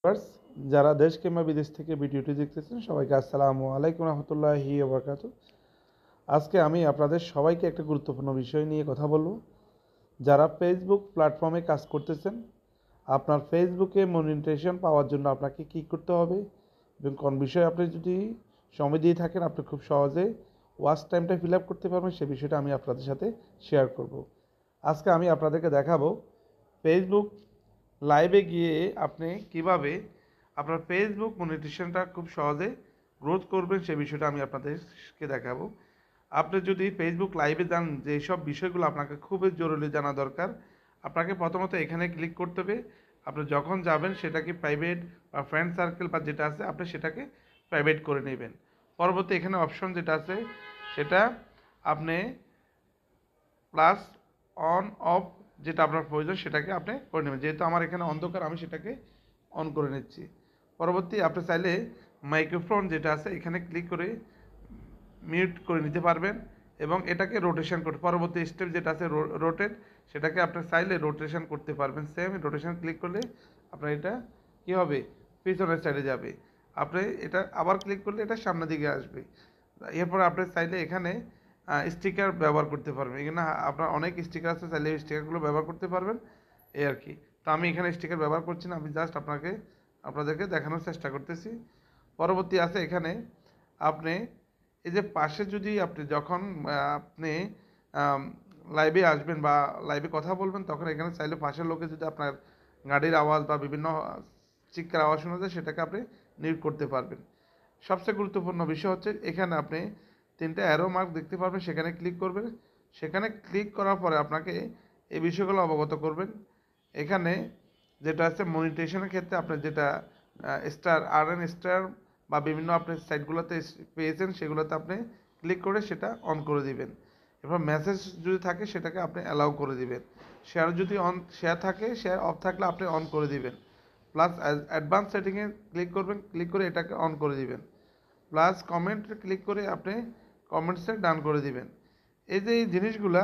Viewers, যারা দেশ কিংবা বিদেশ থেকে ভিডিওটি দেখতেছেন সবাইকে আসসালামু আলাইকুম রহমতুল্লাহি ওয়া বারাকাতুহু। আজকে আমি আপনাদের সবাইকে একটা গুরুত্বপূর্ণ বিষয় নিয়ে কথা বলবো। যারা ফেসবুক প্ল্যাটফর্মে কাজ করতেছেন, আপনার ফেসবুকে মনিটাইজেশন পাওয়ার জন্য আপনাকে কী করতে হবে এবং কোন বিষয়ে আপনি যদি সময় দিয়ে থাকেন আপনি খুব সহজে ওয়াচ টাইমটা ফিল আপ করতে পারবেন, সে বিষয়টা আমি আপনাদের সাথে শেয়ার করব। আজকে আমি আপনাদেরকে দেখাবো ফেসবুক লাইভে গিয়ে আপনি কিভাবে আপনার ফেসবুক মনিটাইজেশনটা খুব সহজে গ্রোথ করবেন, সে বিষয়টা আমি আপনাদেরকে দেখাবো। আপনি যদি ফেসবুক লাইভে যান, যেসব বিষয়গুলো আপনাকে খুবই জরুরি জানা দরকার, আপনাকে প্রথমত এখানে ক্লিক করতে হবে। আপনি যখন যাবেন সেটাকে প্রাইভেট বা ফ্রেন্ড সার্কেল বা যেটা আছে আপনি সেটাকে প্রাইভেট করে নেবেন। পরবর্তী এখানে অপশন যেটা আছে সেটা আপনি প্লাস অন অফ যেটা আপনার প্রয়োজন সেটাকে আপনি করে নেবেন। যেহেতু আমার এখানে অন্ধকার, আমি সেটাকে অন করে নিচ্ছি। পরবর্তী আপনি চাইলে মাইক্রোফোন যেটা আছে এখানে ক্লিক করে মিউট করে নিতে পারবেন এবং এটাকে রোটেশন করতে, পরবর্তী স্টেপ যেটা আছে রোটেট, সেটাকে আপনি চাইলে রোটেশন করতে পারবেন। সেম রোটেশন ক্লিক করলে আপনার এটা কী হবে, পিছনের সাইডে যাবে। আপনি এটা আবার ক্লিক করলে এটা সামনের দিকে আসবে। এরপর আপনি চাইলে এখানে স্টিকার ব্যবহার করতে পারবেন। এখানে আপনার অনেক স্টিকার আছে, চাইলে স্টিকারগুলো ব্যবহার করতে পারবেন, এই আর কি। তো আমি এখানে স্টিকার ব্যবহার করছি না, আমি জাস্ট আপনাদেরকে দেখানোর চেষ্টা করতেছি। পরবর্তী আছে এখানে আপনি এই যে পাশে যদি আপনি যখন আপনি লাইভে আসবেন বা লাইভে কথা বলবেন, তখন এখানে চাইলে পাশের লোকে যদি আপনার গাড়ির আওয়াজ বা বিভিন্ন চিৎকার আওয়াজ শোনা যায় সেটাকে আপনি মিউট করতে পারবেন। সবচেয়ে গুরুত্বপূর্ণ বিষয় হচ্ছে এখানে আপনি তিনটা অ্যারো মার্ক দেখতে পারবেন, সেখানে ক্লিক করবেন। সেখানে ক্লিক করার পরে আপনাকে এই বিষয়গুলো অবগত করবেন। এখানে যেটা আছে মনিটাইজেশনের ক্ষেত্রে আপনি যেটা স্টার আরএন স্টার বা বিভিন্ন আপনি সাইটগুলোতে পেয়েছেন সেগুলোতে আপনি ক্লিক করে সেটা অন করে দিবেন। এরপর মেসেজ যদি থাকে সেটাকে আপনি অ্যালাউ করে দিবেন। শেয়ার যদি শেয়ার থাকে, শেয়ার অফ থাকলে আপনি অন করে দিবেন। প্লাস অ্যাডভান্স সেটিংয়ে ক্লিক করবেন, ক্লিক করে এটাকে অন করে দিবেন। প্লাস কমেন্ট ক্লিক করে আপনি কমেন্টসে ডান করে দিবেন। এই যে এই জিনিসগুলা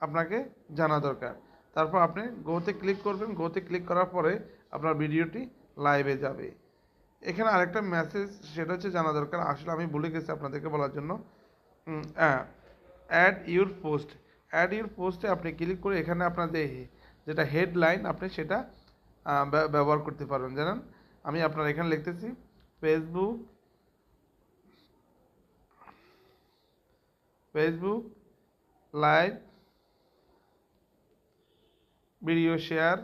আপনাকে জানা দরকার। তারপর আপনি গোতে ক্লিক করবেন, গোতে ক্লিক করার পরে আপনার ভিডিওটি লাইভে যাবে। এখানে আরেকটা মেসেজ সেটা হচ্ছে জানা দরকার, আসলে আমি ভুলে গেছি আপনাদেরকে বলার জন্য। Add your post, add your পোস্টে আপনি ক্লিক করে এখানে আপনাদের যেটা হেডলাইন আপনি সেটা ব্যবহার করতে পারবেন। জানেন, আমি আপনার এখানে লিখতেছি ফেসবুক লাইভ ভিডিও শেয়ার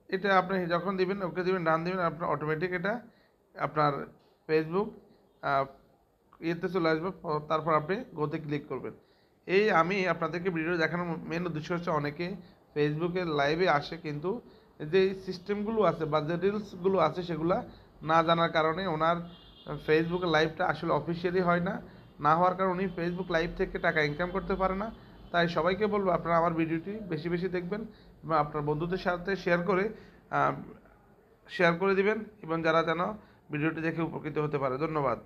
এটা আপনি যখন দিবেন, ওকে দিবেন, ডান দিবেন, আপনার অটোমেটিক এটা আপনার ফেসবুক ইয়েতে চলে আসবে। তারপর আপনি গোতে ক্লিক করবেন। এই আমি আপনাদেরকে ভিডিও দেখানোর মেন উদ্দেশ্য হচ্ছে অনেকে ফেসবুকে লাইভে আসে কিন্তু যে সিস্টেমগুলো আছে বা যে রিলসগুলো আছে সেগুলো না জানার কারণে ওনার ফেসবুকে লাইভটা আসলে অফিসিয়ালি হয় না, না হওয়ার কারণে উনি ফেসবুক লাইভ থেকে টাকা ইনকাম করতে পারে না। তাই সবাইকে বলবো আপনারা আমার ভিডিওটি বেশি বেশি দেখবেন এবং আপনার বন্ধুদের সাথে শেয়ার করে দিবেন এবং যারা যেন ভিডিওটি দেখে উপকৃত হতে পারে। ধন্যবাদ।